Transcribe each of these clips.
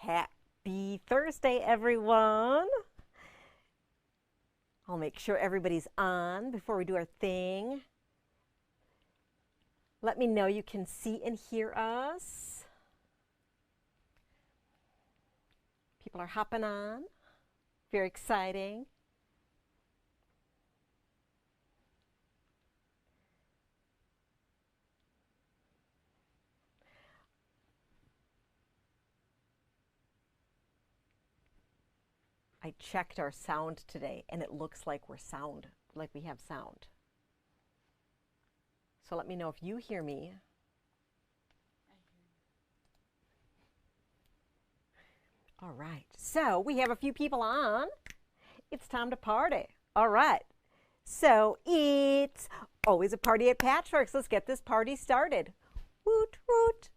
Happy Thursday, everyone. I'll make sure everybody's on before we do our thing. Let me know you can see and hear us. People are hopping on. Very exciting. I checked our sound today and it looks like we have sound. So let me know if you hear me. All right, so we have a few people on. It's time to party. All right, so it's always a party at Patchworks. Let's get this party started. Woot, woot.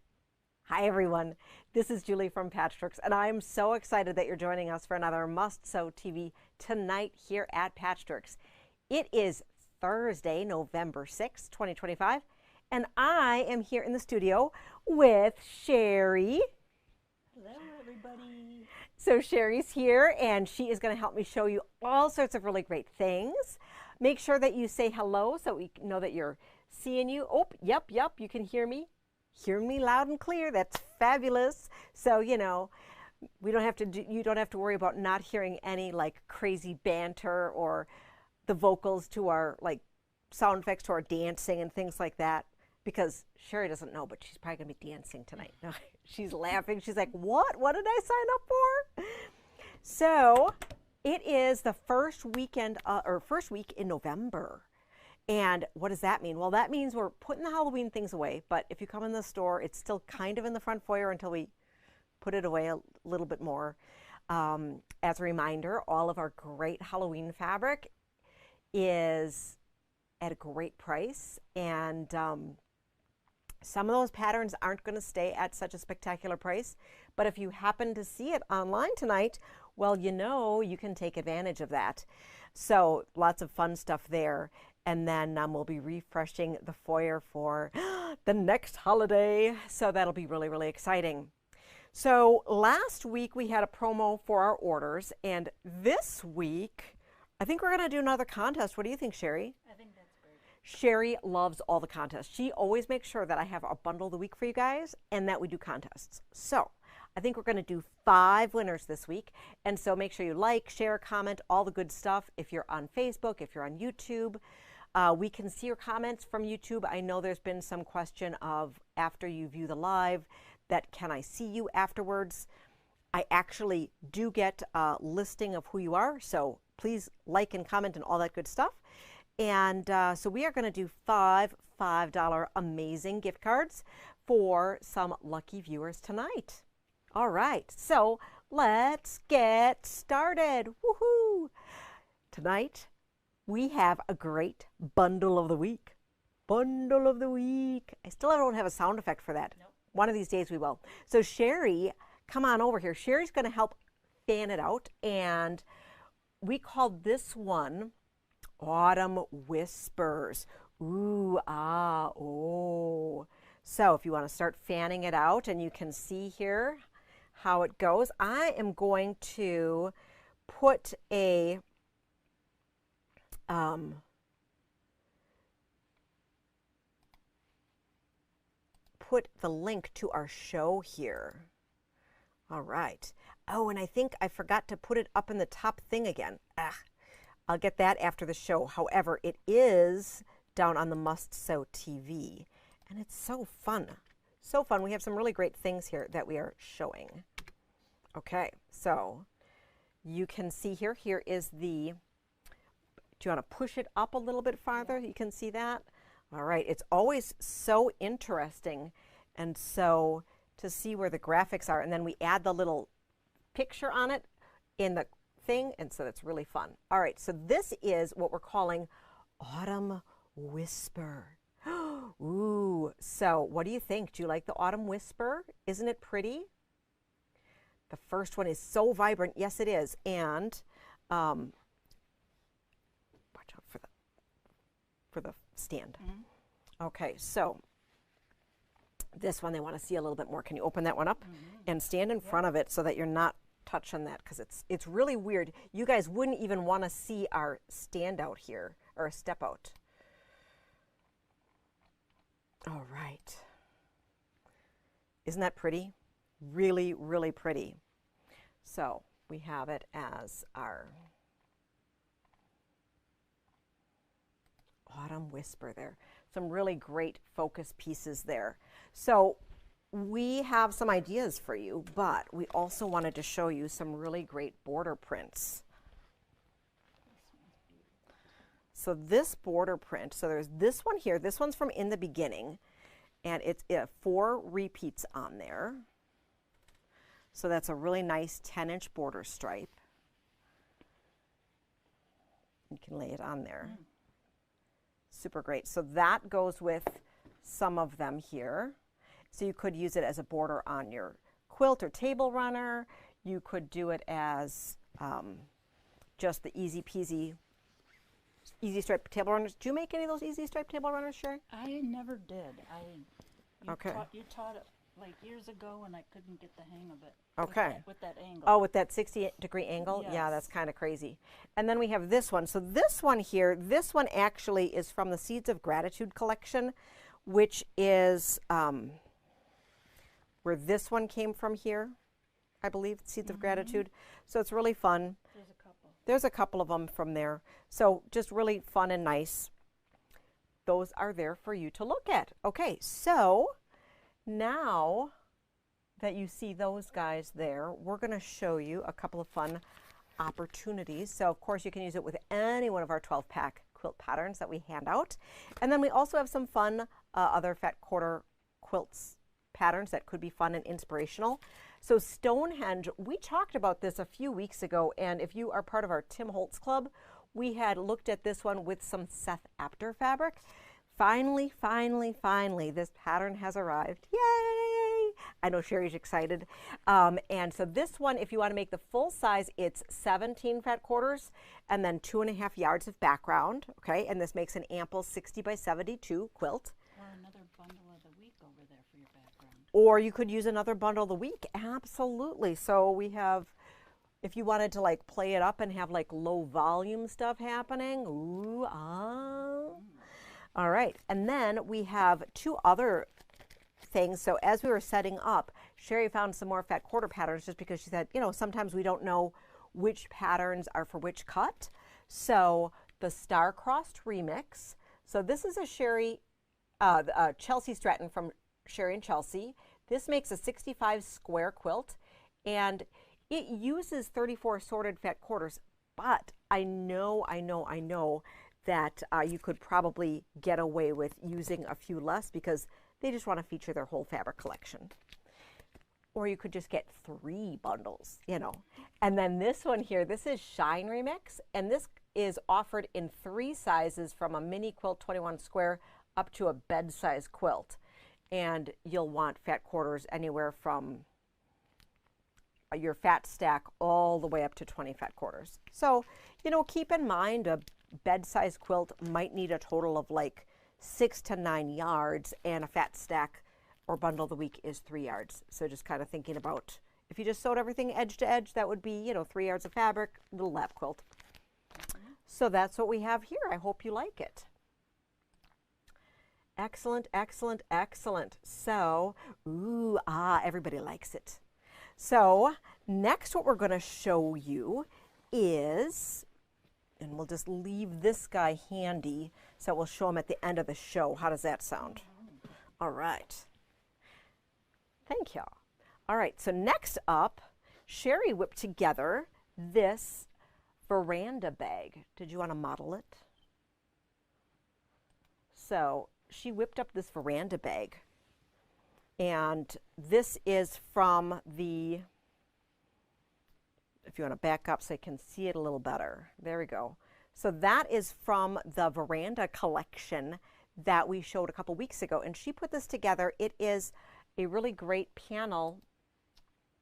Hi, everyone. This is Julie from Patchworks, and I'm so excited that you're joining us for another Must Sew TV tonight here at Patchworks. It is Thursday, November 6th, 2025, and I am here in the studio with Sherry. Hello, everybody. So Sherry's here, and she is going to help me show you all sorts of really great things. Make sure that you say hello so we know that you're seeing you. Oh, yep, you can hear me. Hear me loud and clear. That's fabulous. So, you know, you don't have to worry about not hearing any like crazy banter or the vocals to our like sound effects to our dancing and things like that, because Sherry doesn't know, but she's probably gonna be dancing tonight. She's laughing. She's like, what did I sign up for? So it is the first week in November. And what does that mean? Well, that means we're putting the Halloween things away, but if you come in the store, it's still kind of in the front foyer until we put it away a little bit more. As a reminder, all of our great Halloween fabric is at a great price, and some of those patterns aren't going to stay at such a spectacular price, but if you happen to see it online tonight, well, you know, you can take advantage of that. So lots of fun stuff there. And then we'll be refreshing the foyer for the next holiday. So that'll be really, really exciting. So last week we had a promo for our orders. And this week, I think we're going to do another contest. What do you think, Sherry? I think that's great. Sherry loves all the contests. She always makes sure that I have a bundle of the week for you guys and that we do contests. So I think we're going to do 5 winners this week. And so make sure you like, share, comment, all the good stuff. If you're on Facebook, if you're on YouTube, we can see your comments from YouTube. I know there's been some question of after you view the live that can I see you afterwards. I actually do get a listing of who you are, so please like and comment and all that good stuff. And so we are going to do 5 $5 amazing gift cards for some lucky viewers tonight. All right, so let's get started. Woohoo! Tonight, we have a great bundle of the week. Bundle of the week. I still don't have a sound effect for that. Nope. One of these days we will. So Sherry, come on over here. Sherry's going to help fan it out. And we called this one Autumn Whispers. Ooh, ah, oh. So if you want to start fanning it out, and you can see here how it goes, I am going to put a put the link to our show here. All right. Oh, and I think I forgot to put it up in the top thing again. I'll get that after the show. However, it is down on the Must Sew TV, and it's so fun. So fun. We have some really great things here that we are showing. Okay, so you can see here is the, do you want to push it up a little bit farther? You can see that? All right, it's always so interesting, and so to see where the graphics are, and then we add the little picture on it in the thing, and so that's really fun. All right, so this is what we're calling Autumn Whisper. Ooh, so what do you think? Do you like the Autumn Whisper? Isn't it pretty? The first one is so vibrant. Yes, it is. And watch out for the stand. Mm-hmm. Okay, so This one they want to see a little bit more. Can you open that one up and stand in front of it so that you're not touching that, because it's really weird. You guys wouldn't even want to see our standout here, or a step out. All right. Isn't that pretty? Really, really pretty. So we have it as our Autumn Whisper there. Some really great focus pieces there. So we have some ideas for you, but we also wanted to show you some really great border prints. So this border print, so there's this one here. This one's from In the Beginning, and it's 4 repeats on there. So that's a really nice 10-inch border stripe. You can lay it on there. Super great. So that goes with some of them here. So you could use it as a border on your quilt or table runner. You could do it as just the easy peasy, easy stripe table runners. Do you make any of those easy stripe table runners, Sherry? I never did. Okay. You taught it like years ago, and I couldn't get the hang of it. Okay. With that angle. Oh, with that 60-degree angle? Yes. Yeah, that's kind of crazy. And then we have this one. So this one here, this one actually is from the Seeds of Gratitude collection, which is where this one came from here, I believe, Seeds of Gratitude. So it's really fun. There's a couple. There's a couple of them from there. So just really fun and nice. Those are there for you to look at. Okay, so now that you see those guys there, we're going to show you a couple of fun opportunities. So of course you can use it with any one of our 12-pack quilt patterns that we hand out. And then we also have some fun other fat quarter quilts patterns that could be fun and inspirational. So Stonehenge, we talked about this a few weeks ago, and if you are part of our Tim Holtz Club, we had looked at this one with some Seth Apter fabric. Finally, this pattern has arrived. Yay! I know Sherry's excited. And so this one, if you want to make the full size, it's 17 fat quarters and then 2.5 yards of background. Okay, and this makes an ample 60 by 72 quilt. Or another bundle of the week over there for your background. Or you could use another bundle of the week. Absolutely. So we have, if you wanted to like play it up and have like low volume stuff happening. Ooh, ah. All right. And then we have 2 other things. So as we were setting up, Sherry found some more fat quarter patterns just because she said, you know, sometimes we don't know which patterns are for which cut. So the Star-Crossed Remix. So this is a Sherry, Chelsea Stratton from Sherry and Chelsea. This makes a 65 square quilt, and it uses 34 sorted fat quarters, but I know that you could probably get away with using a few less because they just want to feature their whole fabric collection. Or you could just get 3 bundles, you know. And then this one here, this is Shine Remix, and this is offered in 3 sizes from a mini quilt 21 square up to a bed size quilt. And you'll want fat quarters anywhere from your fat stack all the way up to 20 fat quarters. So, you know, keep in mind a bed size quilt might need a total of like 6 to 9 yards, and a fat stack or bundle of the week is 3 yards. So just kind of thinking about if you just sewed everything edge to edge, that would be, you know, 3 yards of fabric, little lap quilt. So that's what we have here. I hope you like it. Excellent, excellent, excellent. So, ooh, everybody likes it. So next what we're going to show you is, and we'll just leave this guy handy so we'll show him at the end of the show. How does that sound? All right. Thank you. All right, so next up, Sherry whipped together this Veranda bag. Did you want to model it? So she whipped up this Veranda bag, and this is from the, if you want to back up so you can see it a little better. There we go. So that is from the Veranda collection that we showed a couple weeks ago, and she put this together. It is a really great panel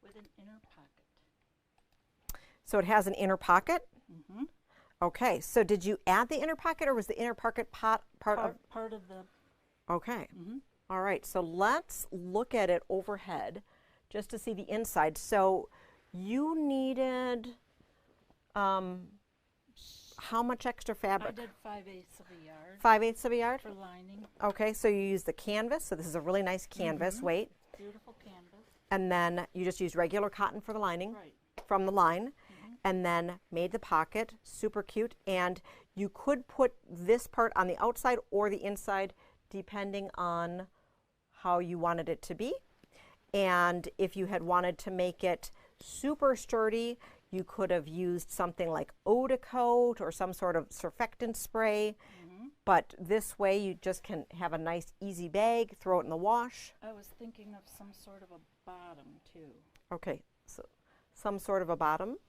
with an inner pocket. So it has an inner pocket? Mm-hmm. Okay, so did you add the inner pocket, or was the inner pocket part of? Part of the. Okay. Mm-hmm. All right, so let's look at it overhead just to see the inside. So you needed how much extra fabric? I did 5/8 of a yard 5/8 of a yard? for lining. Okay, so you use the canvas. So this is a really nice canvas weight. Beautiful canvas. And then you just used regular cotton for the lining Right. from the line. And then made the pocket, super cute. And you could put this part on the outside or the inside, depending on how you wanted it to be. And if you had wanted to make it super sturdy, you could have used something like Oda coat or some sort of surfactant spray. But this way you just can have a nice easy bag, throw it in the wash. I was thinking of some sort of a bottom too. Okay, so some sort of a bottom.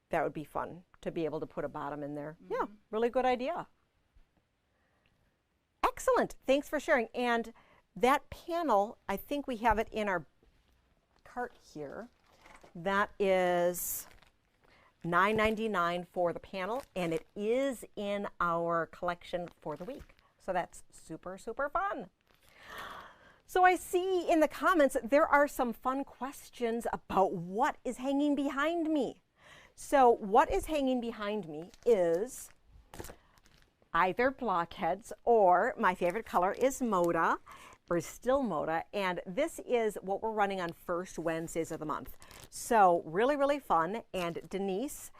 That would be fun to be able to put a bottom in there. Yeah, really good idea. Excellent, thanks for sharing. And that panel, I think we have it in our cart here. That is $9.99 for the panel, and it is in our collection for the week. So that's super, super fun. So I see in the comments there are some fun questions about what is hanging behind me. So what is hanging behind me is either blockheads or my favorite color is Moda, or still Moda, and this is what we're running on first Wednesdays of the month. So really, really fun. And Denise,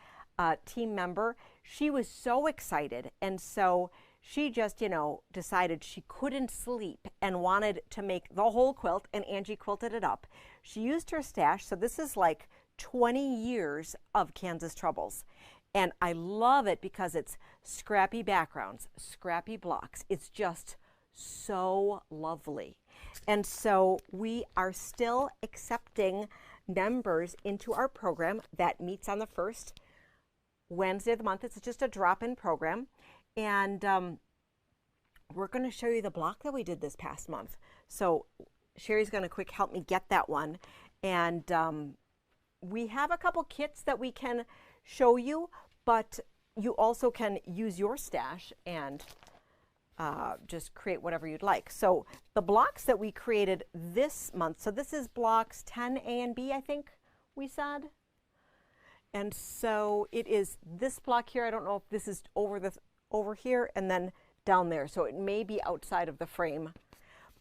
team member, she was so excited, and so she just, you know, decided she couldn't sleep and wanted to make the whole quilt, and Angie quilted it up. She used her stash, so this is like 20 years of Kansas Troubles. And I love it because it's scrappy backgrounds, scrappy blocks. It's just so lovely. And so we are still accepting members into our program that meets on the first Wednesday of the month. It's just a drop-in program. And we're going to show you the block that we did this past month. So Sherry's going to quick help me get that one. And we have a couple kits that we can show you, but you also can use your stash and just create whatever you'd like. So the blocks that we created this month, so this is blocks 10A and B, I think we said. And so it is this block here. I don't know if this is over here and then down there. So it may be outside of the frame.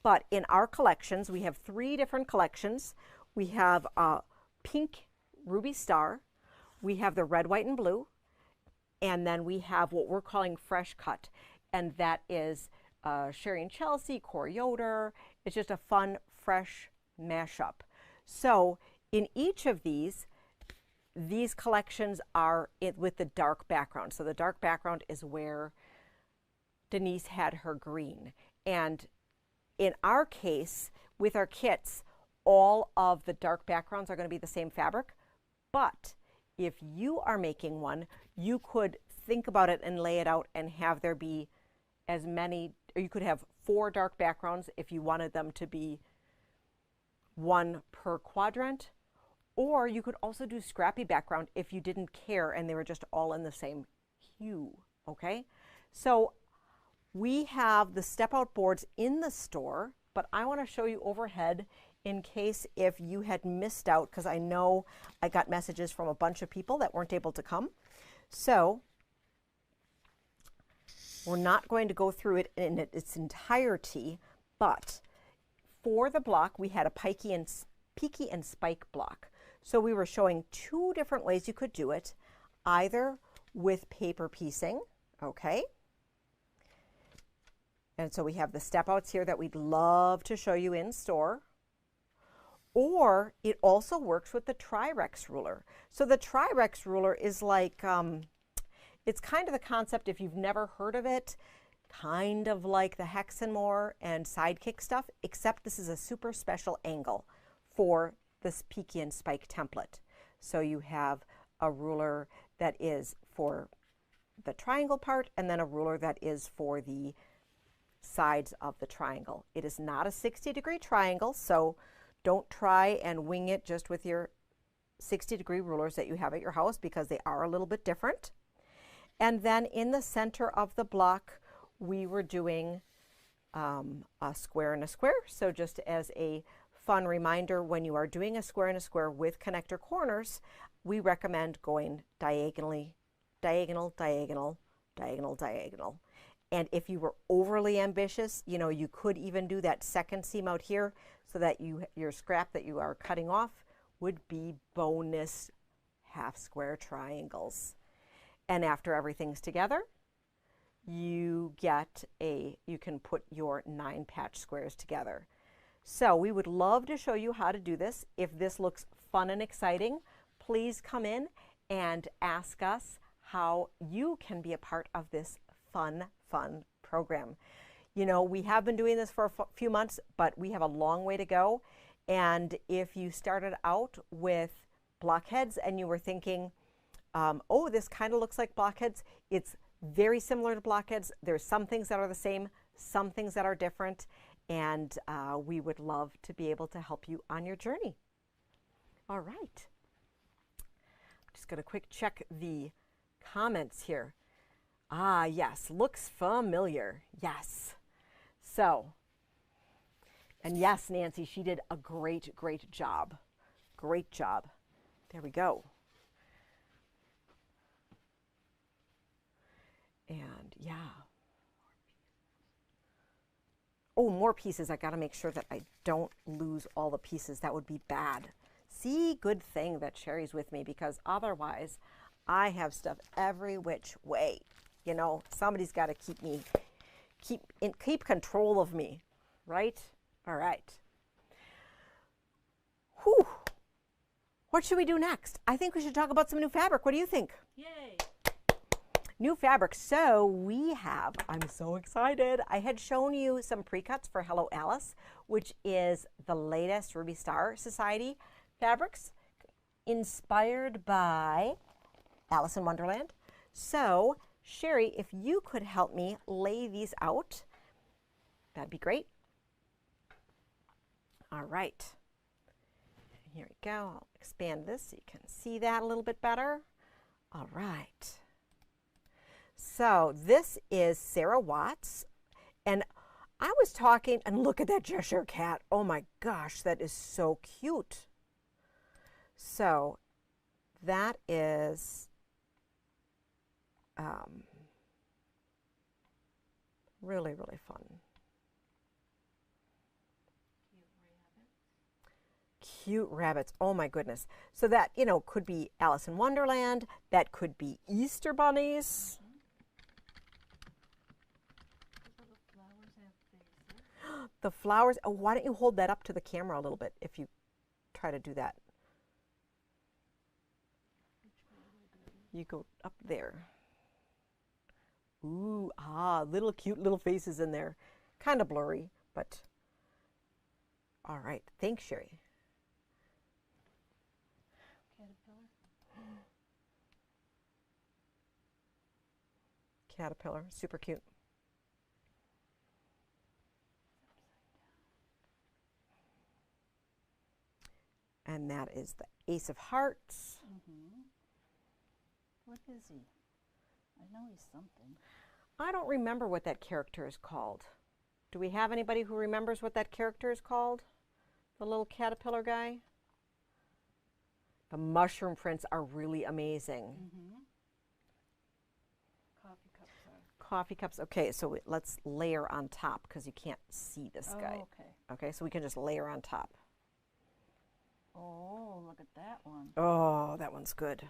But in our collections, we have 3 different collections. We have pink ruby star, we have the red, white, and blue, and then we have what we're calling fresh cut. And that is Sherry and Chelsea, Cor Yoder. It's just a fun, fresh mashup. So in each of these collections are with the dark background. So the dark background is where Denise had her green. And in our case, with our kits, all of the dark backgrounds are going to be the same fabric. But if you are making one, you could think about it and lay it out and have there be as many, or you could have 4 dark backgrounds if you wanted them to be 1 per quadrant. Or you could also do scrappy background if you didn't care and they were just all in the same hue, okay? So we have the step out boards in the store, but I want to show you overhead in case if you had missed out, because I know I got messages from a bunch of people that weren't able to come. So we're not going to go through it in its entirety, but for the block, we had a peaky and spike block. So we were showing 2 different ways you could do it, either with paper piecing, okay? And so we have the step outs here that we'd love to show you in store. Or it also works with the Tri-Rex ruler. So the Tri-Rex ruler is like, it's kind of the concept, if you've never heard of it, kind of like the Hexenmore and Sidekick stuff, except this is a super special angle for this peaky and spike template. So you have a ruler that is for the triangle part and then a ruler that is for the sides of the triangle. It is not a 60-degree triangle, so don't try and wing it just with your 60-degree rulers that you have at your house because they are a little bit different. And then in the center of the block, we were doing a square and a square. So just as a fun reminder, when you are doing a square and a square with connector corners, we recommend going diagonally, diagonal, diagonal, diagonal, diagonal. And if you were overly ambitious, you know, you could even do that second seam out here so that your scrap that you are cutting off would be bonus half square triangles. And after everything's together, you can put your 9 patch squares together. So we would love to show you how to do this. If this looks fun and exciting, please come in and ask us how you can be a part of this fun program. You know, we have been doing this for a few months, but we have a long way to go. And if you started out with blockheads and you were thinking, oh, this kind of looks like blockheads, it's very similar to blockheads. There's some things that are the same, some things that are different, and we would love to be able to help you on your journey. All right. I'm just going to quick check the comments here. Ah, yes, looks familiar. Yes. So, and yes, Nancy, she did a great job. Great job. There we go. And yeah. Oh, more pieces. I got to make sure that I don't lose all the pieces. That would be bad. See, good thing that Sherry's with me, because otherwise I have stuff every which way. You know, somebody's got to keep control of me, right? All right. Whew. What should we do next? I think we should talk about some new fabric. What do you think? Yay! New fabric. So we have, I'm so excited. I had shown you some pre-cuts for Hello Alice, which is the latest Ruby Star Society fabrics inspired by Alice in Wonderland. So Sherry, if you could help me lay these out, that'd be great. All right. Here we go. I'll expand this so you can see that a little bit better. All right. So this is Sarah Watts, and I was talking, and look at that Cheshire cat. Oh my gosh, that is so cute. So that is really fun. Cute rabbits. Oh my goodness. So that, you know, could be Alice in Wonderland. That could be Easter bunnies. The flowers. Oh, why don't you hold that up to the camera a little bit if you try to do that. You go up there. Ooh, little cute little faces in there. Kind of blurry, but all right. Thanks, Sherry. Caterpillar, super cute. And that is the Ace of Hearts. Mm-hmm. What is he? I know he's something. I don't remember what that character is called. Do we have anybody who remembers what that character is called? The little caterpillar guy? The mushroom prints are really amazing. Mm-hmm. Coffee cups are. Coffee cups. Okay, so let's layer on top because you can't see this guy. Okay. Okay, so we can just layer on top. Oh, look at that one. Oh, that one's good.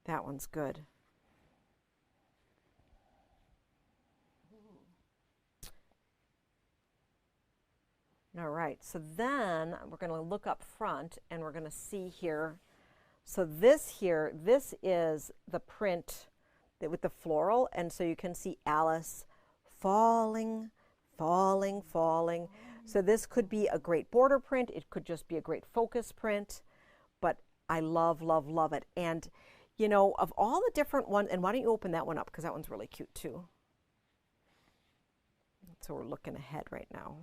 That one's good. All right, so then we're going to look up front and we're going to see here. So this here, this is the print with the floral, and so you can see Alice falling, falling, falling. So this could be a great border print. It could just be a great focus print, but I love, love, love it. And you know, of all the different ones, and why don't you open that one up because that one's really cute too. So we're looking ahead right now.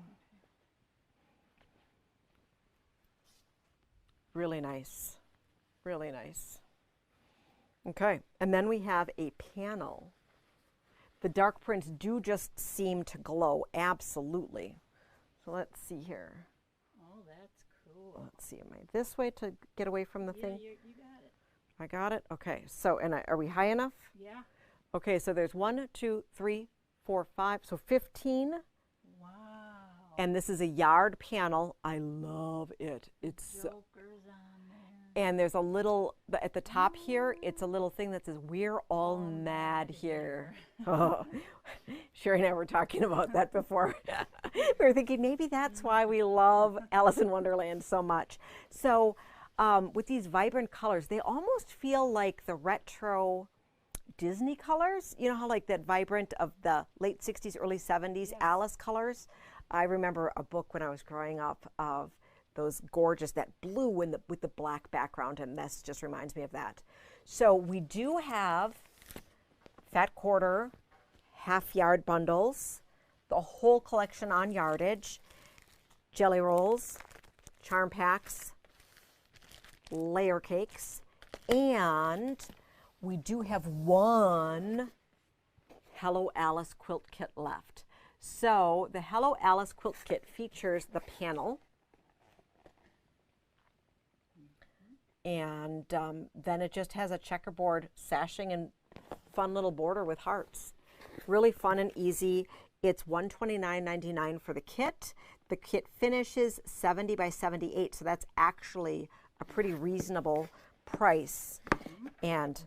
Really nice, really nice. Okay, and then we have a panel. the dark prints do just seem to glow, absolutely. So let's see here. Oh, that's cool. Let's see, am I this way to get away from the thing? Yeah, you got it. I got it? Okay, so, and are we high enough? Yeah. Okay, so there's 1, 2, 3, 4, 5, so 15. Wow. And this is a yard panel. I love it. It's Jokers on there. and there's a little, at the top here, it's a little thing that says, "We're all mad here." Oh, Sherry and I were talking about that before. We were thinking maybe that's why we love Alice in Wonderland so much. So with these vibrant colors, they almost feel like the retro Disney colors. You know how like that vibrant of the late 60s, early 70s Alice colors? I remember a book when I was growing up of those gorgeous, that blue with the black background, and this just reminds me of that. So we do have fat quarter, half yard bundles, the whole collection on yardage, jelly rolls, charm packs, layer cakes, and we do have one Hello Alice quilt kit left. So the Hello Alice quilt kit features the panel, and then it just has a checkerboard sashing and fun little border with hearts. Really fun and easy. It's $129.99 for the kit. The kit finishes 70 by 78, so that's actually a pretty reasonable price. And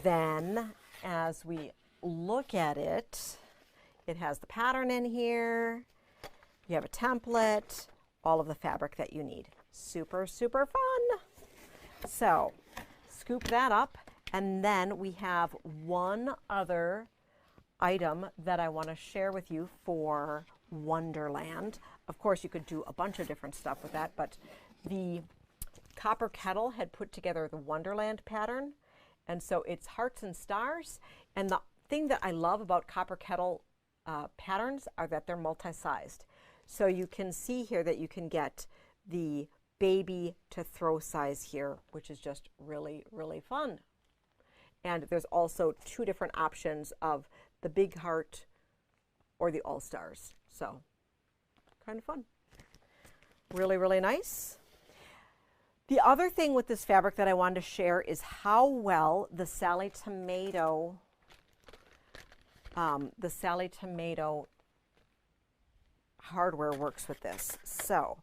then as we look at it, it has the pattern in here. You have a template, all of the fabric that you need. Super, super fun. So scoop that up, and then we have one other item that I want to share with you for Wonderland. Of course, you could do a bunch of different stuff with that, but the Copper Kettle had put together the Wonderland pattern, and so it's hearts and stars. And the thing that I love about Copper Kettle patterns are that they're multi-sized. So you can see here that you can get the baby to throw size here, which is just really, really fun. And there's also 2 different options of the big heart or the all stars. So kind of fun. Really, really nice. The other thing with this fabric that I wanted to share is how well the Sally Tomato hardware works with this. So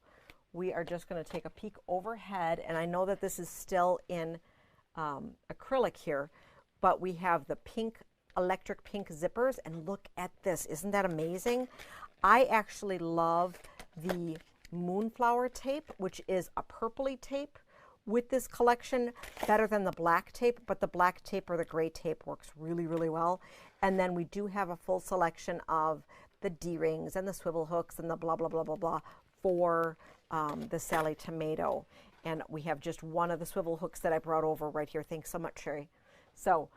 we are just going to take a peek overhead, and I know that this is still in acrylic here, but we have the pink, electric pink zippers, and look at this. Isn't that amazing? I actually love the Moonflower tape, which is a purpley tape with this collection, better than the black tape, but the black tape or the gray tape works really, really well. And then we do have a full selection of the D-rings and the swivel hooks and the blah, blah, blah, blah, blah for the Sally Tomato. And we have just one of the swivel hooks that I brought over right here. Thanks so much, Sherry. So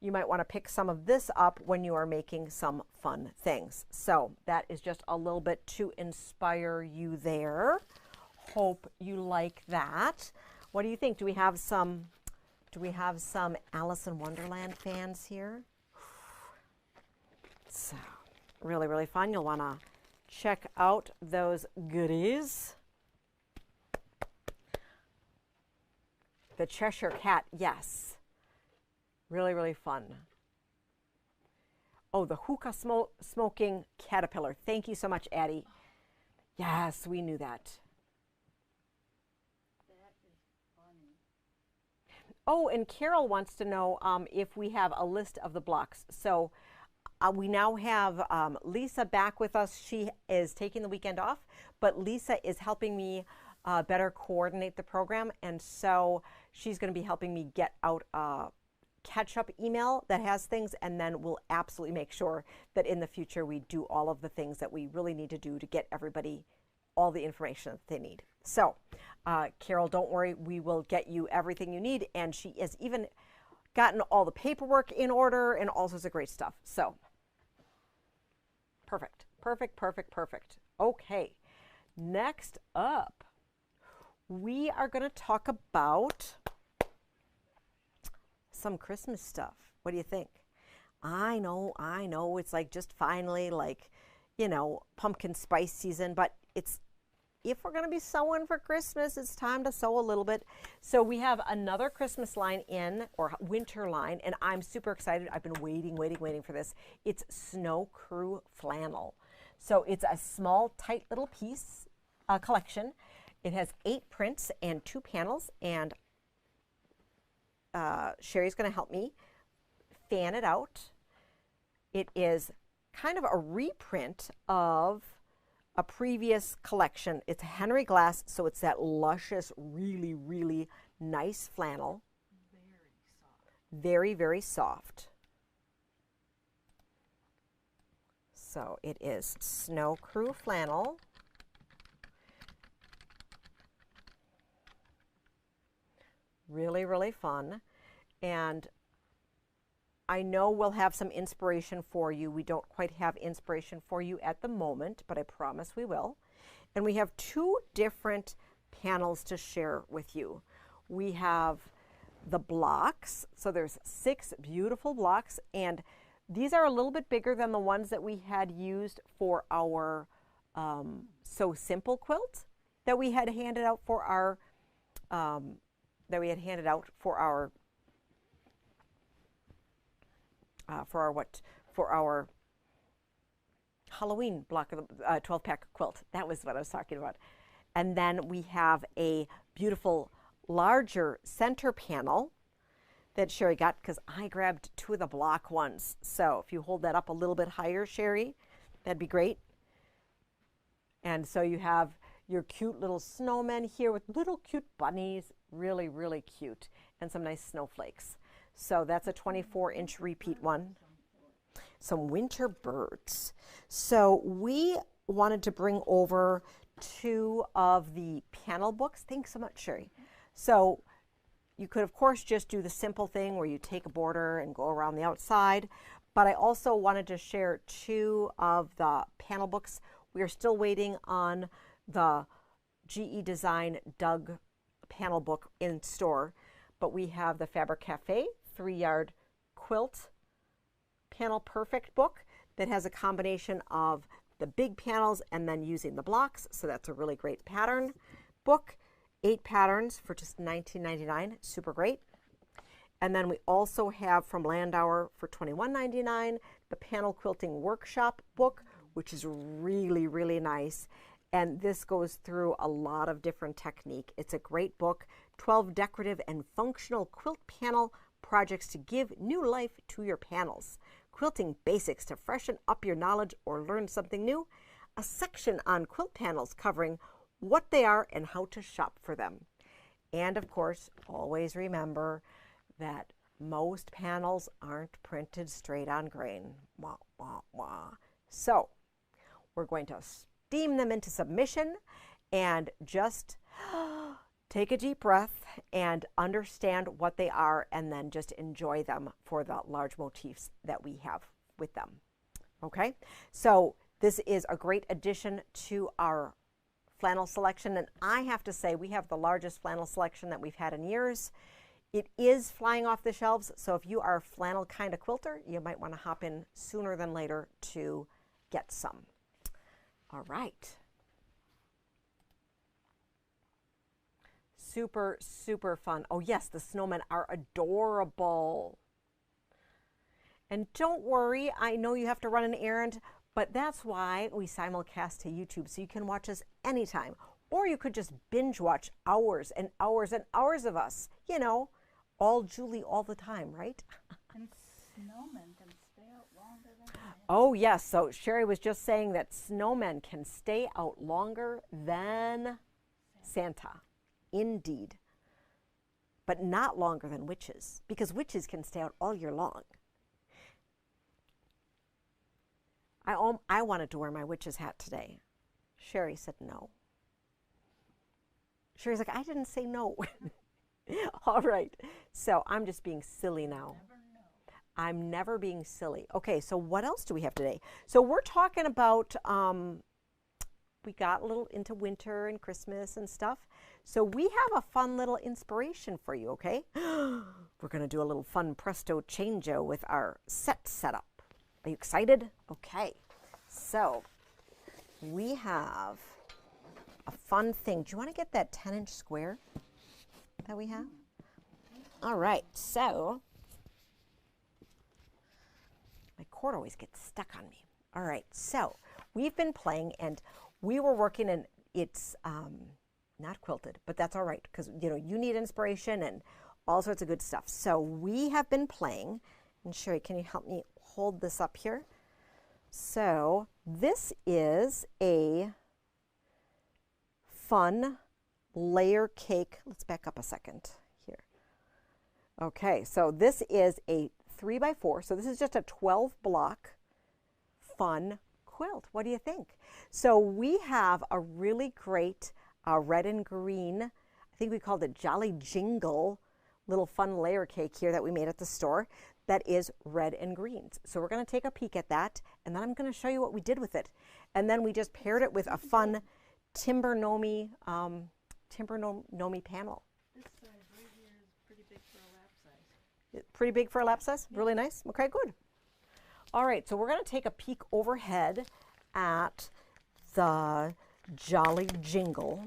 you might want to pick some of this up when you are making some fun things. So that is just a little bit to inspire you there. Hope you like that. What do you think? Do we have some Alice in Wonderland fans here? So really, really fun. You'll want to check out those goodies. The Cheshire Cat, yes. Really, really fun. Oh, the hookah smoking caterpillar. Thank you so much, Addie. Yes, we knew that. That is funny. Oh, and Carol wants to know if we have a list of the blocks. So we now have Lisa back with us. She is taking the weekend off, but Lisa is helping me better coordinate the program, and so she's going to be helping me get out a catch-up email that has things, and then we'll absolutely make sure that in the future we do all of the things that we really need to do to get everybody all the information that they need. So Carol, don't worry, we will get you everything you need, and she has even gotten all the paperwork in order and all sorts of great stuff. So perfect, perfect, perfect, perfect. Okay, next up, we are going to talk about some Christmas stuff. What do you think? I know, it's like just finally like, you know, pumpkin spice season, but it's, if we're going to be sewing for Christmas, it's time to sew a little bit. So we have another Christmas line in, or winter line, and I'm super excited. I've been waiting for this. It's Snow Crew Flannel. So it's a small, tight little piece collection. It has 8 prints and 2 panels, and Sherry's going to help me fan it out. It is kind of a reprint of a previous collection. It's Henry Glass, so it's that luscious, really, really nice flannel. Very soft. Very, very soft. So it is Snow Crew Flannel. Really, really fun. And I know we'll have some inspiration for you. We don't quite have inspiration for you at the moment, but I promise we will. And we have 2 different panels to share with you. We have the blocks. So there's 6 beautiful blocks, and these are a little bit bigger than the ones that we had used for our So Simple quilt that we had handed out for our for our Halloween block of the 12-pack quilt. That was what I was talking about. And then we have a beautiful larger center panel that Sherry got because I grabbed 2 of the block ones. So if you hold that up a little bit higher, Sherry, that'd be great. And so you have your cute little snowmen here with little cute bunnies, really, really cute, and some nice snowflakes. So that's a 24-inch repeat one. Some winter birds. So we wanted to bring over 2 of the panel books. Thanks so much, Sherry. So you could, of course, just do the simple thing where you take a border and go around the outside. But I also wanted to share 2 of the panel books. We are still waiting on the GE Design Doug panel book in store. But we have the Fabric Cafe 3-yard quilt panel perfect book that has a combination of the big panels and then using the blocks. So that's a really great pattern book. 8 patterns for just $19.99. Super great. And then we also have from Landauer for $21.99 the Panel Quilting Workshop book, which is really, really nice. And this goes through a lot of different technique. It's a great book. 12 decorative and functional quilt panel projects to give new life to your panels. Quilting basics to freshen up your knowledge or learn something new. A section on quilt panels covering what they are and how to shop for them. And of course, always remember that most panels aren't printed straight on grain. Wah, wah, wah. So we're going to steam them into submission and just take a deep breath and understand what they are, and then just enjoy them for the large motifs that we have with them. Okay, so this is a great addition to our flannel selection, and I have to say we have the largest flannel selection that we've had in years. It is flying off the shelves, so if you are a flannel kind of quilter, you might want to hop in sooner than later to get some. All right. Super, super fun. Oh yes, the snowmen are adorable. And don't worry, I know you have to run an errand, but that's why we simulcast to YouTube, so you can watch us anytime. Or you could just binge watch hours and hours and hours of us. You know, all Julie all the time, right? And snowmen can stay out longer than Santa. Oh yes, so Sherry was just saying that snowmen can stay out longer than Santa. Indeed. But not longer than witches, because witches can stay out all year long. I wanted to wear my witch's hat today. Sherry said no. Sherry's like, I didn't say no. All right. So I'm just being silly now. Never know. I'm never being silly. Okay, so what else do we have today? So we're talking about, we got a little into winter and Christmas and stuff. So we have a fun little inspiration for you, okay? we're going to do a little fun presto changeo with our set setup. Are you excited? Okay, so we have a fun thing. Do you want to get that 10-inch square that we have? All right, so my cord always gets stuck on me. All right, so we've been playing and we were working, and it's not quilted, but that's all right because you need inspiration and all sorts of good stuff. So we have been playing, and Sherry, can you help me hold this up here? So this is a fun layer cake. Let's back up a second here. Okay, so this is a 3x4. So this is just a 12 block fun quilt. What do you think? So we have a really great red and green, I think we called it Jolly Jingle, little fun layer cake here that we made at the store that is red and greens. So we're going to take a peek at that, and then I'm going to show you what we did with it. And then we just paired it with a fun timber nomi panel. This size right here is pretty big for a lap size. Pretty big for a lap size? Yeah. Really nice? Okay, good. All right, so we're going to take a peek overhead at the Jolly Jingle,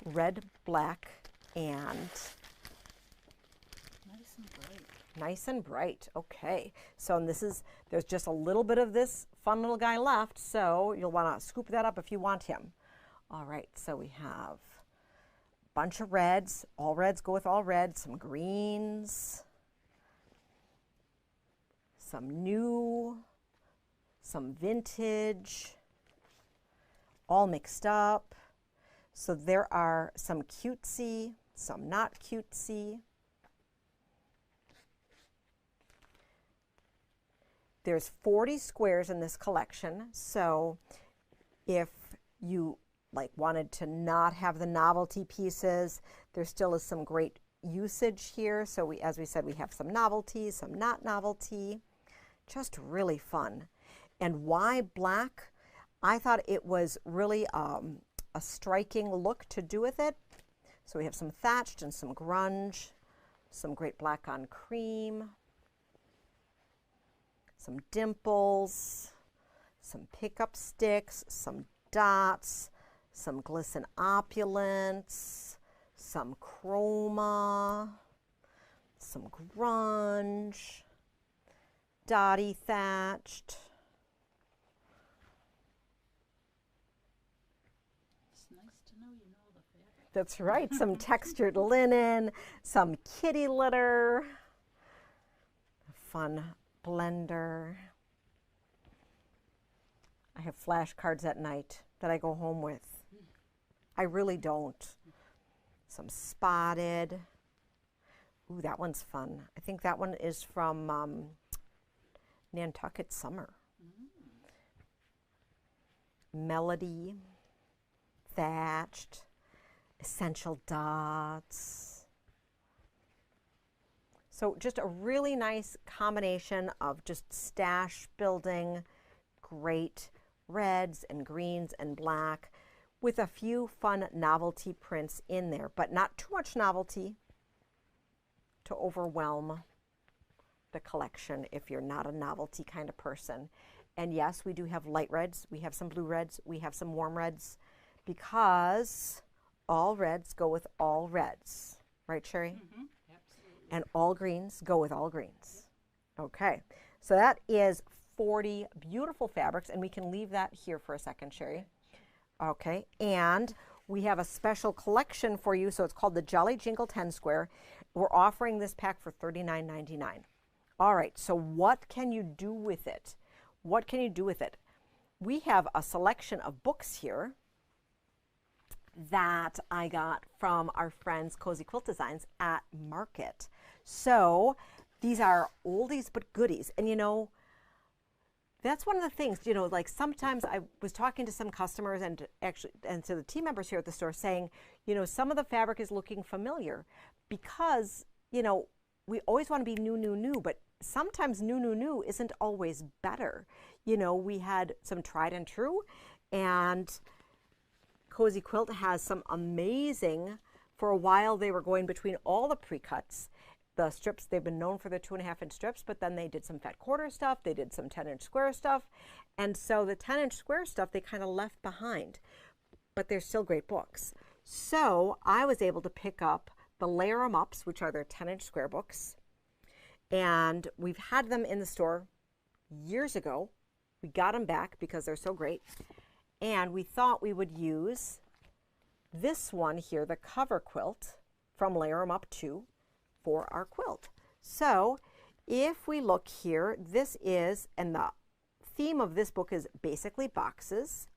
red, black, and nice and bright. Nice and bright. Okay, so there's just a little bit of this fun little guy left, so you'll want to scoop that up if you want him. All right, so we have a bunch of reds. All reds go with all reds. Some greens, some new, some vintage, all mixed up. So there are some cutesy, some not cutesy. There's 40 squares in this collection, so if you wanted to not have the novelty pieces, there still is some great usage here. So as we said, we have some novelty, some not novelty, just really fun. And why black? I thought it was really a striking look to do with it. So we have some thatched and some grunge, some great black on cream, some dimples, some pickup sticks, some dots, some glisten opulence, some chroma, some grunge, dotty thatched. It's nice to know you know the fabric. That's right, some textured linen, some kitty litter, fun blender. I have flashcards at night that I go home with. I really don't. Some spotted. Ooh, that one's fun. I think that one is from Nantucket Summer. Melody, thatched, essential dots. So just a really nice combination of just stash building, great reds and greens and black, with a few fun novelty prints in there, but not too much novelty to overwhelm the collection if you're not a novelty kind of person. And yes, we do have light reds, we have some blue reds, we have some warm reds, because all reds go with all reds. Right, Sherry? Mm-hmm. Absolutely. And all greens go with all greens. Okay, so that is 40 beautiful fabrics, and we can leave that here for a second, Sherry. Okay, and we have a special collection for you, so it's called the Jolly Jingle 10 Square. We're offering this pack for $39.99. All right, so what can you do with it? What can you do with it? We have a selection of books here that I got from our friends Cozy Quilt Designs at Market. So these are oldies but goodies, and that's one of the things, like sometimes I was talking to some customers and to the team members here at the store saying, some of the fabric is looking familiar because, we always want to be new, but sometimes new isn't always better. We had some tried and true, and Cozy Quilt has some amazing, for a while they were going between all the pre-cuts, the strips. They've been known for the 2.5-inch strips, but then they did some fat quarter stuff. They did some 10-inch square stuff. And so the 10-inch square stuff, they kind of left behind, but they're still great books. So I was able to pick up the Layer 'em Ups, which are their 10-inch square books. And we've had them in the store years ago. We got them back because they're so great. And we thought we would use this one here, the cover quilt from Layer 'em Up 2 for our quilt. So if we look here, this is, and the theme of this book is basically boxes.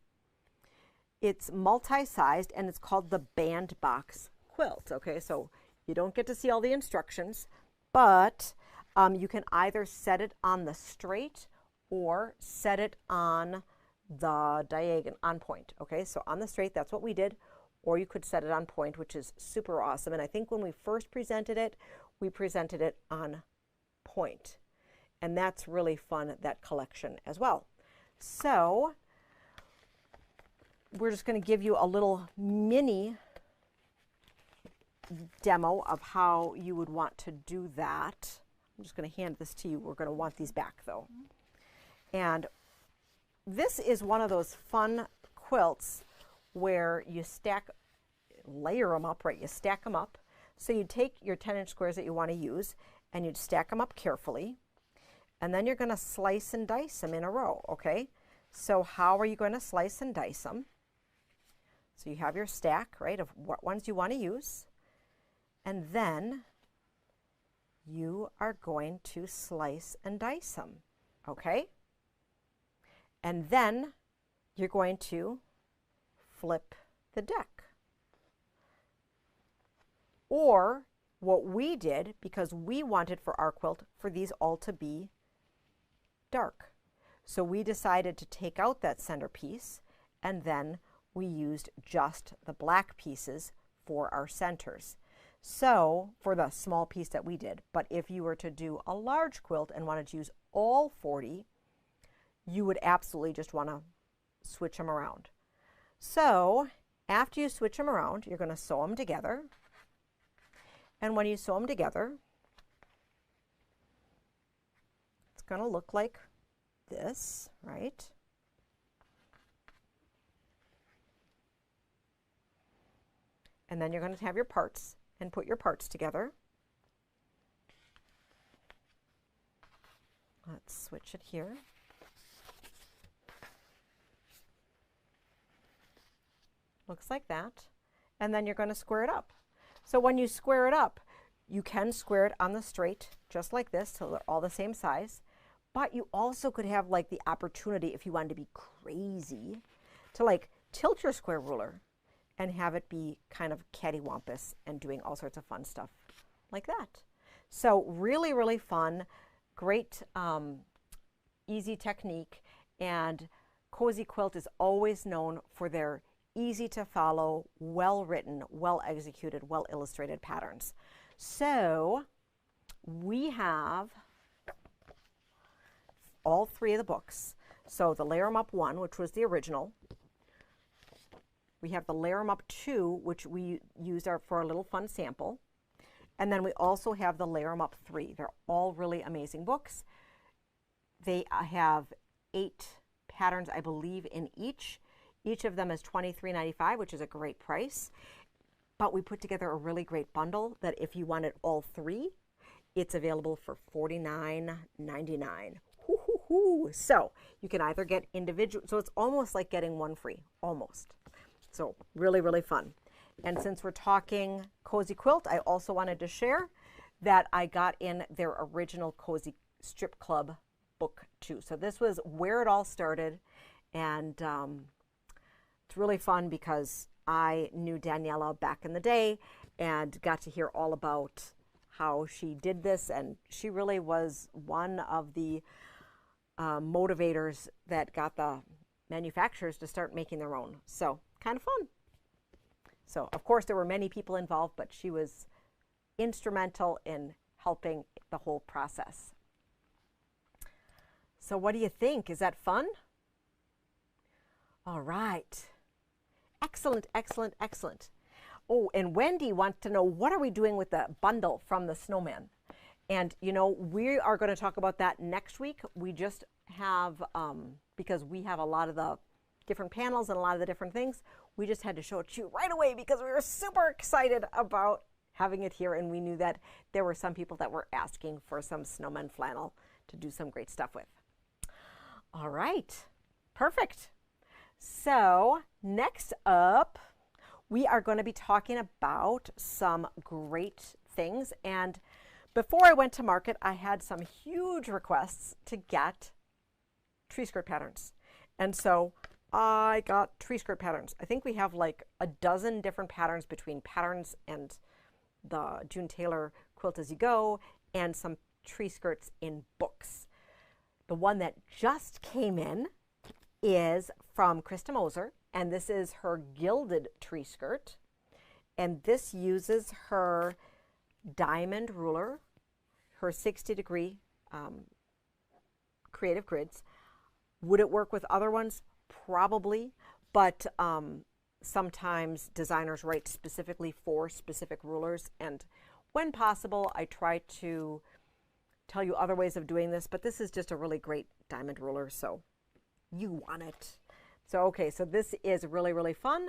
It's multi-sized and it's called the band box quilt. Okay, so you don't get to see all the instructions, but you can either set it on the straight or set it on the diagonal, on point. Okay, so on the straight, that's what we did, or you could set it on point, which is super awesome. And I think when we first presented it, we presented it on point. And that's really fun, that collection as well. So we're just going to give you a little mini demo of how you would want to do that. I'm just going to hand this to you. We're going to want these back though. And this is one of those fun quilts where you layer them up, right? You stack them up. So you take your 10-inch squares that you want to use and you'd stack them up carefully. And then you're going to slice and dice them in a row, okay? So how are you going to slice and dice them? So you have your stack, right, of what ones you want to use. And then you are going to slice and dice them, okay? And then you're going to flip the deck. Or what we did, because we wanted for our quilt for these all to be dark. So we decided to take out that centerpiece and then we used just the black pieces for our centers. So for the small piece that we did, but if you were to do a large quilt and wanted to use all 40, you would absolutely just want to switch them around. So after you switch them around, you're going to sew them together. And when you sew them together, it's going to look like this, right? And then you're going to have your parts and put your parts together. Let's switch it here. Looks like that. And then you're going to square it up. So when you square it up, you can square it on the straight, just like this, so they're all the same size. But you also could have like the opportunity, if you wanted to be crazy, to like tilt your square ruler and have it be kind of cattywampus and doing all sorts of fun stuff like that. So really, really fun, great, easy technique. And Cozy Quilt is always known for their easy to follow, well-written, well-executed, well-illustrated patterns. So we have all 3 of the books. So the Layer 'em Up 1, which was the original. We have the Layer 'em Up 2, which we used for a little fun sample. And then we also have the Layer 'em Up 3. They're all really amazing books. They have 8 patterns, I believe, in each. Each of them is $23.95, which is a great price. But we put together a really great bundle that if you wanted all 3, it's available for $49.99. So you can either get individual, so it's almost like getting one free, almost. So really, really fun. And since we're talking Cozy Quilt, I also wanted to share that I got in their original Cozy Strip Club book too. So this was where it all started. And it's really fun because I knew Daniela back in the day and got to hear all about how she did this. And she really was one of the motivators that got the manufacturers to start making their own. So kind of fun. So of course there were many people involved, but she was instrumental in helping the whole process. So what do you think? Is that fun? All right. Excellent, excellent, excellent. Oh, and Wendy wants to know, what are we doing with the bundle from the snowman? And you know, we are going to talk about that next week. We just have, because we have a lot of the different panels and a lot of the different things, we just had to show it to you right away because we were super excited about having it here, and we knew that there were some people that were asking for some snowman flannel to do some great stuff with. All right, perfect. So next up, we are going to be talking about some great things. And before I went to market, I had some huge requests to get tree skirt patterns. And so I got tree skirt patterns. I think we have like a dozen different patterns between patterns and the June Taylor Quilt As You Go and some tree skirts in books. The one that just came in is from Krista Moser, and this is her gilded tree skirt. And this uses her diamond ruler, her 60-degree creative grids. Would it work with other ones? Probably, but sometimes designers write specifically for specific rulers, and when possible, I try to tell you other ways of doing this, but this is just a really great diamond ruler, so you want it. So, okay, so this is really, really fun.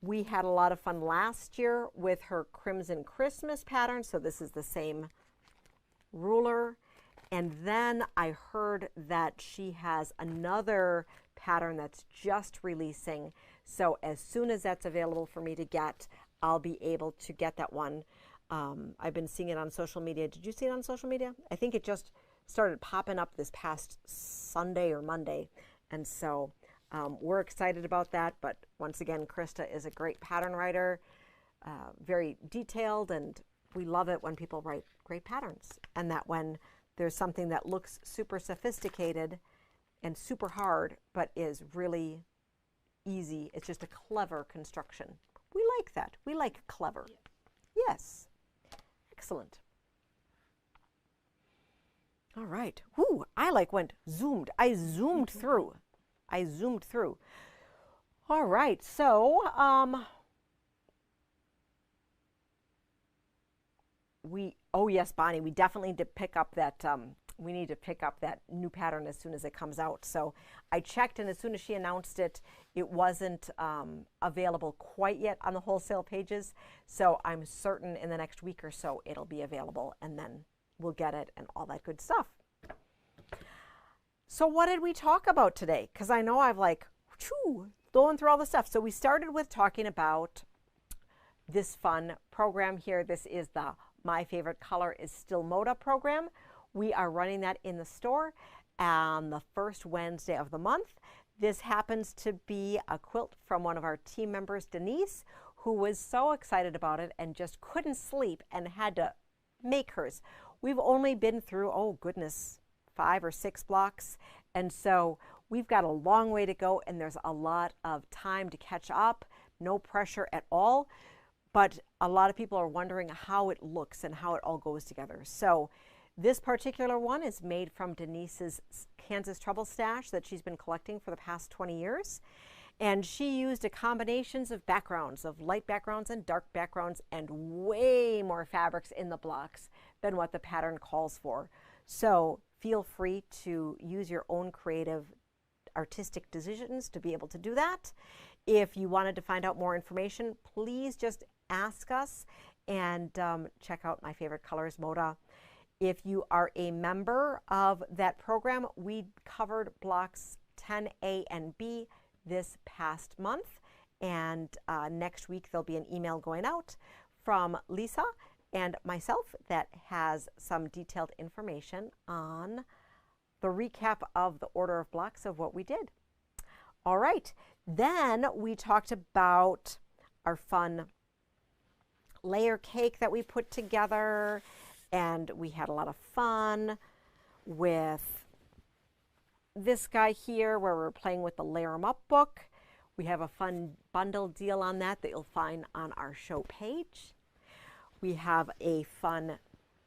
We had a lot of fun last year with her Crimson Christmas pattern, so this is the same ruler. And then I heard that she has another pattern that's just releasing. So as soon as that's available for me to get, I'll be able to get that one. I've been seeing it on social media. Did you see it on social media? I think it just started popping up this past Sunday or Monday. And so we're excited about that. But once again, Krista is a great pattern writer, very detailed, and we love it when people write great patterns. And that when there's something that looks super sophisticated and super hard, but is really easy. It's just a clever construction. We like that. We like clever. Yes. Excellent. All right. Ooh, I like went zoomed. I zoomed through. I zoomed through. All right. So, oh yes, Bonnie, we definitely need to pick up that, we need to pick up that new pattern as soon as it comes out. So I checked, and as soon as she announced it, it wasn't available quite yet on the wholesale pages. So I'm certain in the next week or so it'll be available, and then we'll get it and all that good stuff. So what did we talk about today? Because I know I've like, going through all the stuff. So we started with talking about this fun program here. This is the My Favorite Color is Still Moda program. We are running that in the store on the first Wednesday of the month. This happens to be a quilt from one of our team members, Denise, who was so excited about it and just couldn't sleep and had to make hers. We've only been through, oh goodness, 5 or 6 blocks. And so we've got a long way to go, and there's a lot of time to catch up. No pressure at all. But a lot of people are wondering how it looks and how it all goes together. So this particular one is made from Denise's Kansas Trouble Stash that she's been collecting for the past 20 years. And she used a combinations of backgrounds, of light backgrounds and dark backgrounds, and way more fabrics in the blocks than what the pattern calls for. So feel free to use your own creative artistic decisions to be able to do that. If you wanted to find out more information, please just ask us, and check out My Favorite Colors Moda. If you are a member of that program, we covered blocks 10A and B this past month, and next week there'll be an email going out from Lisa and myself that has some detailed information on the recap of the order of blocks of what we did. All right, then we talked about our fun layer cake that we put together, and we had a lot of fun with this guy here where we're playing with the Layer 'em Up book. We have a fun bundle deal on that you'll find on our show page. We have a fun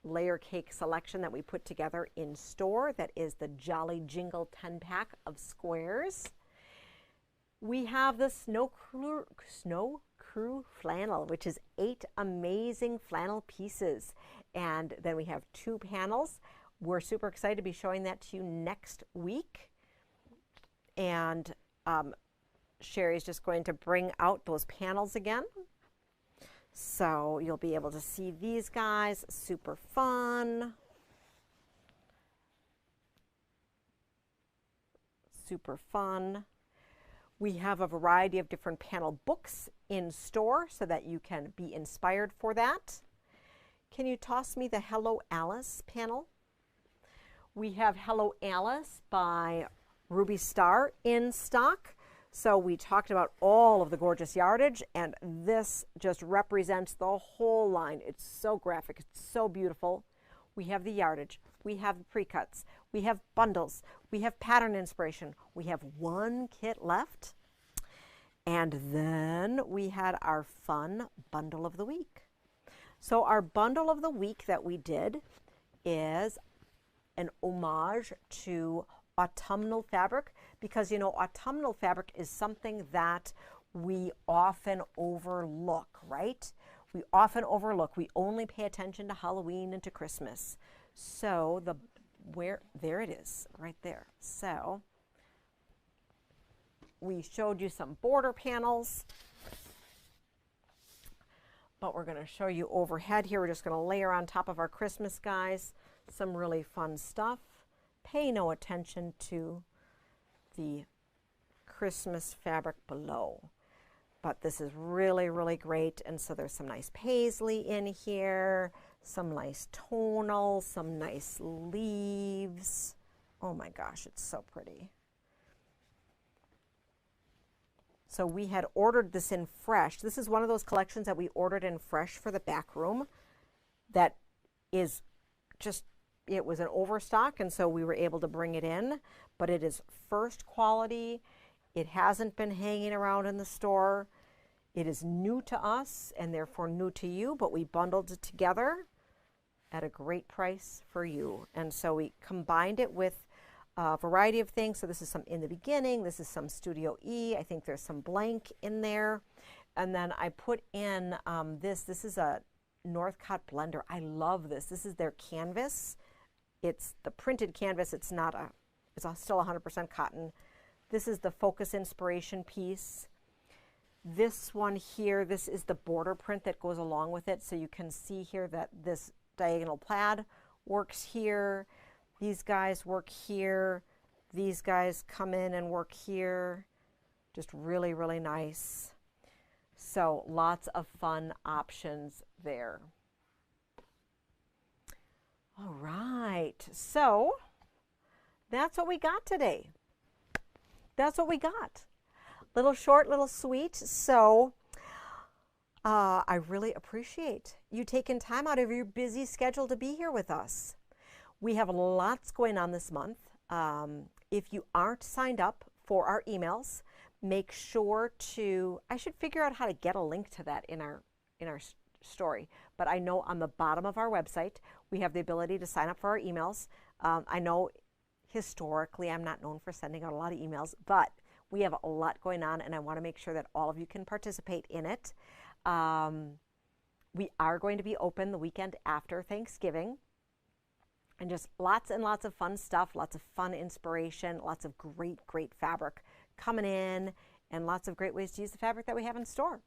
layer cake selection that we put together in store that is the Jolly Jingle 10-pack of squares. We have the Snow Crew flannel, which is 8 amazing flannel pieces. and then we have 2 panels. We're super excited to be showing that to you next week. And Sherry's just going to bring out those panels again. So you'll be able to see these guys, super fun. Super fun. We have a variety of different panel books in store so that you can be inspired for that. Can you toss me the Hello Alice panel? We have Hello Alice by Ruby Star in stock. So we talked about all of the gorgeous yardage, and this just represents the whole line. It's so graphic, it's so beautiful. We have the yardage, we have the pre-cuts, we have bundles, we have pattern inspiration, we have 1 kit left, and then we had our fun bundle of the week. So our bundle of the week that we did is an homage to autumnal fabric, because you know, autumnal fabric is something that we often overlook, right? We often overlook. We only pay attention to Halloween and to Christmas. So there it is, right there. So we showed you some border panels, but we're going to show you overhead here. We're just going to layer on top of our Christmas guys some really fun stuff. Pay no attention to the Christmas fabric below. But this is really, really great. And so there's some nice paisley in here, some nice tonal, some nice leaves. Oh my gosh, it's so pretty. So we had ordered this in fresh. This is one of those collections that we ordered in fresh for the back room that is just, it was an overstock, and so we were able to bring it in, but it is first quality. It hasn't been hanging around in the store. It is new to us and therefore new to you, but we bundled it together at a great price for you. And so we combined it with a variety of things. So this is some In the Beginning, this is some Studio E, I think there's some blank in there. And then I put in this is a Northcott blender. I love this. This is their canvas. It's the printed canvas. It's still 100% cotton. This is the Focus Inspiration piece. This one here, this is the border print that goes along with it. So you can see here that this diagonal plaid works here. These guys work here. These guys come in and work here. Just really, really nice. So lots of fun options there. All right, so that's what we got today. That's what we got. Little short, little sweet. So I really appreciate you taking time out of your busy schedule to be here with us. We have lots going on this month. If you aren't signed up for our emails, make sure to, I should figure out how to get a link to that in our story, but I know on the bottom of our website, we have the ability to sign up for our emails. I know historically I'm not known for sending out a lot of emails, but we have a lot going on and I want to make sure that all of you can participate in it. We are going to be open the weekend after Thanksgiving, and just lots and lots of fun stuff, lots of fun inspiration, lots of great, great fabric coming in, and lots of great ways to use the fabric that we have in store.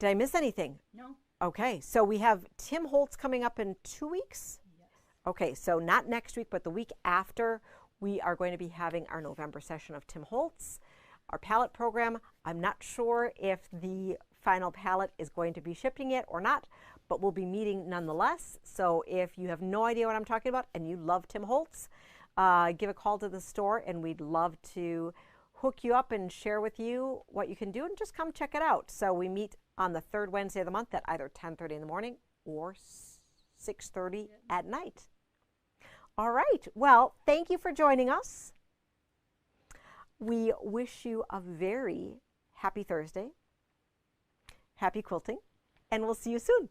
Did I miss anything? No. Okay, so we have Tim Holtz coming up in 2 weeks? Yes. Okay, so not next week, but the week after, we are going to be having our November session of Tim Holtz, our palette program. I'm not sure if the final palette is going to be shipping yet or not, but we'll be meeting nonetheless. So if you have no idea what I'm talking about and you love Tim Holtz, give a call to the store and we'd love to hook you up and share with you what you can do, and just come check it out. So we meet on the third Wednesday of the month at either 10:30 in the morning or 6:30 at night. All right, well, thank you for joining us. We wish you a very happy Thursday, happy quilting, and we'll see you soon.